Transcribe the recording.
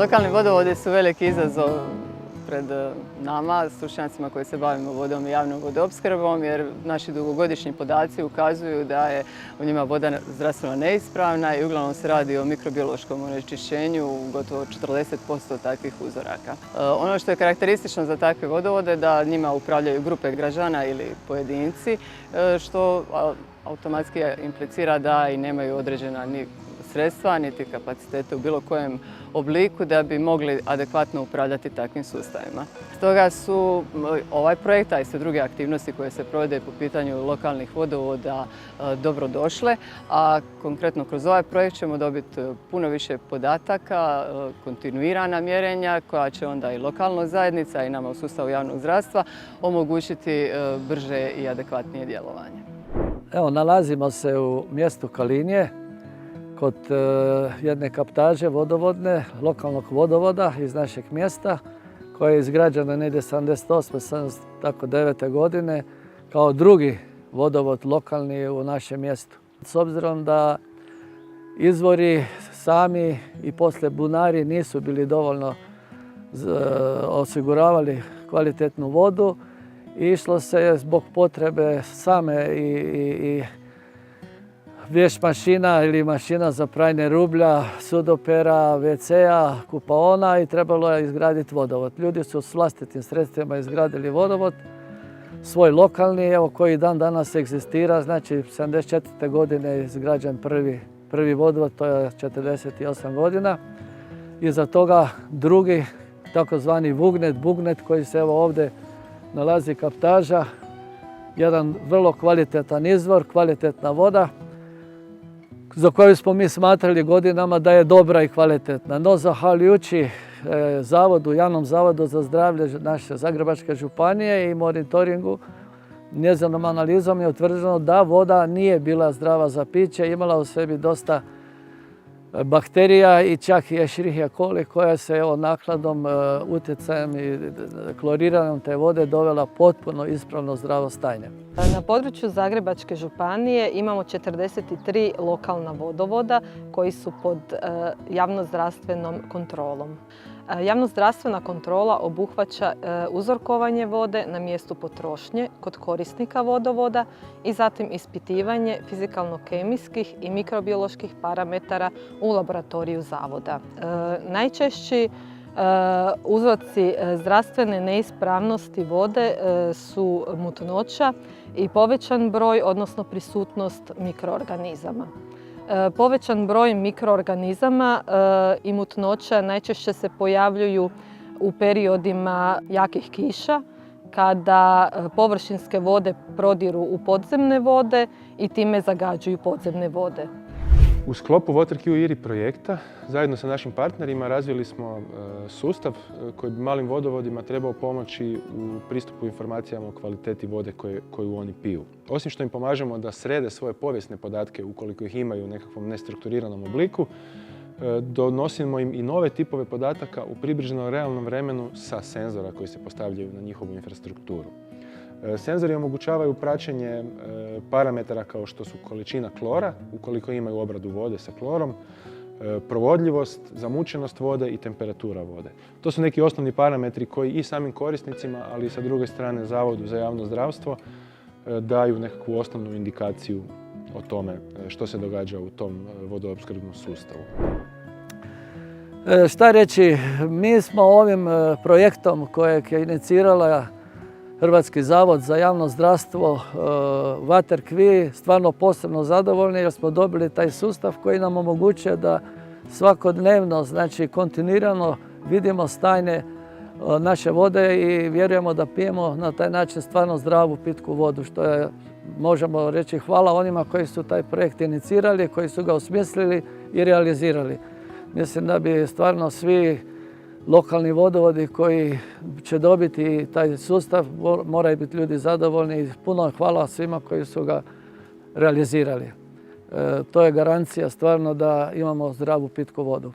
Lokalni vodovodi su veliki izazov pred nama, stručnjacima koji se bavimo vodom i javnom vodoopskrbom, jer naši dugogodišnji podaci ukazuju da je u njima voda zdravstveno neispravna i uglavnom se radi o mikrobiološkom onečišćenju u gotovo 40% takvih uzoraka. Ono što je karakteristično za takve vodovode da njima upravljaju grupe građana ili pojedinci, što automatski implicira da i nemaju određena ni sredstva niti kapacitete u bilo kojem obliku da bi mogli adekvatno upravljati takvim sustavima. Stoga su ovaj projekt, a i sve druge aktivnosti koje se provode po pitanju lokalnih vodovoda dobro došle, a konkretno kroz ovaj projekt ćemo dobiti puno više podataka, kontinuirana mjerenja koja će onda i lokalna zajednica i nama u sustavu javnog zdravstva omogućiti brže i adekvatnije djelovanje. Evo, nalazimo se u mjestu Kalinje, kod jedne kaptaže vodovodne, lokalnog vodovoda iz našeg mjesta, koja je izgrađena negdje 78-79. godine kao drugi vodovod lokalni u našem mjestu. S obzirom da izvori sami i poslije bunari nisu bili dovoljno osiguravali kvalitetnu vodu, išlo se zbog potrebe same i vješ mašina ili mašina za pranje rublja, sudopera, WC-a, kupaona i trebalo je izgraditi vodovod. Ljudi su s vlastitim sredstvima izgradili vodovod, svoj lokalni, evo, koji dan danas egzistira. Znači, 74. godine je izgrađen prvi vodovod, to je 48 godina. Iza toga drugi, takozvani bugnet koji se evo ovdje nalazi kaptaža, jedan vrlo kvalitetan izvor, kvalitetna voda, za koju smo mi smatrali godinama da je dobra i kvalitetna. No, zahvaljujući javnom zavodu za zdravlje naše Zagrebačke županije i monitoringu, njezinom analizom je utvrđeno da voda nije bila zdrava za piće, imala u sebi dosta bakterija i čak i Escherichia coli koja se nakladom, utjecajem i kloriranom te vode dovela potpuno ispravno zdravo stanje. Na području Zagrebačke županije imamo 43 lokalna vodovoda koji su pod javnozdravstvenom kontrolom. Javnozdravstvena kontrola obuhvaća uzorkovanje vode na mjestu potrošnje kod korisnika vodovoda i zatim ispitivanje fizikalno-kemijskih i mikrobioloških parametara u laboratoriju zavoda. Najčešći uzroci zdravstvene neispravnosti vode su mutnoća i povećan broj, odnosno prisutnost mikroorganizama. Povećan broj mikroorganizama i mutnoća najčešće se pojavljuju u periodima jakih kiša, kada površinske vode prodiru u podzemne vode i time zagađuju podzemne vode. U sklopu WaterQ projekta zajedno sa našim partnerima razvili smo sustav koji bi malim vodovodima trebao pomoći u pristupu informacijama o kvaliteti vode koju oni piju. Osim što im pomažemo da srede svoje povijesne podatke ukoliko ih imaju u nekakvom nestrukturiranom obliku, donosimo im i nove tipove podataka u približno realnom vremenu sa senzora koji se postavljaju na njihovu infrastrukturu. Senzori omogućavaju praćenje parametara kao što su količina klora, ukoliko imaju obradu vode sa klorom, provodljivost, zamućenost vode i temperatura vode. To su neki osnovni parametri koji i samim korisnicima, ali i sa druge strane Zavodu za javno zdravstvo daju nekakvu osnovnu indikaciju o tome što se događa u tom vodoopskrbnom sustavu. Šta reći, mi smo ovim projektom kojeg je inicirala Hrvatski zavod za javno zdravstvo, WaterQ, stvarno posebno zadovoljni jer smo dobili taj sustav koji nam omogućuje da svakodnevno, znači kontinuirano vidimo stanje naše vode i vjerujemo da pijemo na taj način stvarno zdravu pitku vodu, što je, možemo reći, hvala onima koji su taj projekt inicirali, koji su ga osmislili i realizirali. Mislim da bi stvarno svi lokalni vodovodi koji će dobiti taj sustav moraju biti ljudi zadovoljni i puno hvala svima koji su ga realizirali. To je garancija stvarno da imamo zdravu pitku vodu.